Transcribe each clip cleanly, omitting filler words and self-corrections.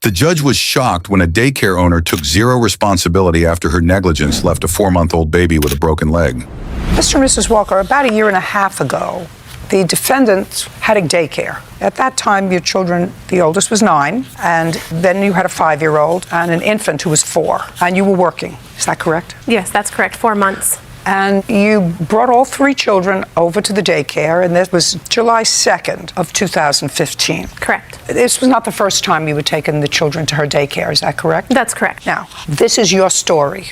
The judge was shocked when a daycare owner took zero responsibility after her negligence left a 4-month-old baby with a broken leg. Mr. and Mrs. Walker, about a year and a half ago, the defendant had a daycare. At that time, your children, the oldest was 9, and then you had a 5-year-old and an infant who was 4, and you were working. Is that correct? Yes, that's correct. 4 months. And you brought all 3 children over to the daycare, and this was July 2nd of 2015. Correct. This was not the first time you had taken the children to her daycare, is that correct? That's correct. Now, this is your story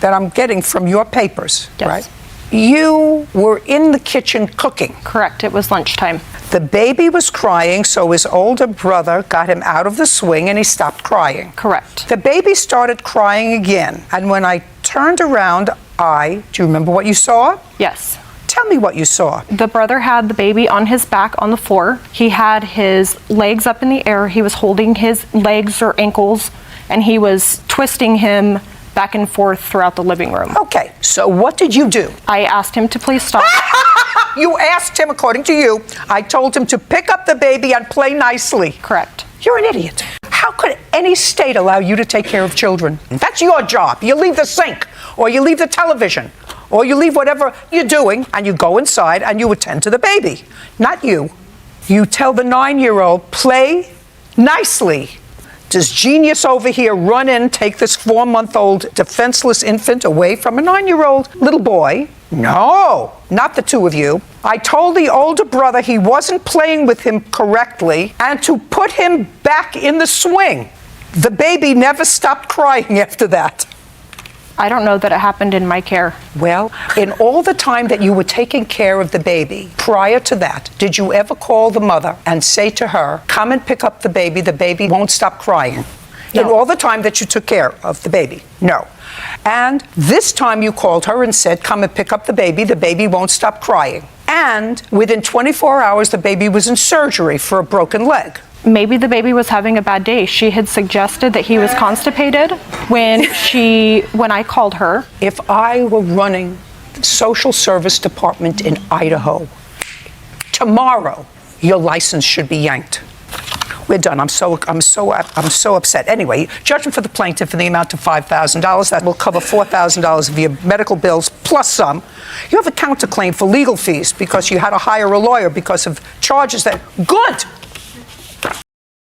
that I'm getting from your papers, Yes. right? You were in the kitchen cooking. Correct. It was lunchtime. The baby was crying, so his older brother got him out of the swing and he stopped crying. Correct. The baby started crying again, and when I turned around, do you remember what you saw? Yes. Tell me what you saw. The brother had the baby on his back on the floor. He had his legs up in the air. He was holding his legs or ankles, and he was twisting him back and forth throughout the living room. Okay, so what did you do? I asked him to please stop. You asked him, according to you, I told him to pick up the baby and play nicely. Correct. You're an idiot. How could any state allow you to take care of children? That's your job. You leave the sink, or you leave the television, or you leave whatever you're doing, and you go inside and you attend to the baby. Not you. You tell the 9-year-old, play nicely. Does genius over here run in, take this 4-month-old defenseless infant away from a 9-year-old little boy? No, not the two of you. I told the older brother he wasn't playing with him correctly and to put him back in the swing. The baby never stopped crying after that. I don't know that it happened in my care. Well, in all the time that you were taking care of the baby, prior to that, did you ever call the mother and say to her, come and pick up the baby won't stop crying? No. In all the time that you took care of the baby? No. And this time you called her and said, come and pick up the baby won't stop crying. And within 24 hours, the baby was in surgery for a broken leg. Maybe the baby was having a bad day. She had suggested that he was constipated when I called her. If I were running the social service department in Idaho, tomorrow your license should be yanked. We're done. I'm so upset. Anyway, judgment for the plaintiff in the amount of $5,000. That will cover $4,000 of your medical bills plus some. You have a counterclaim for legal fees because you had to hire a lawyer because of charges that. Good.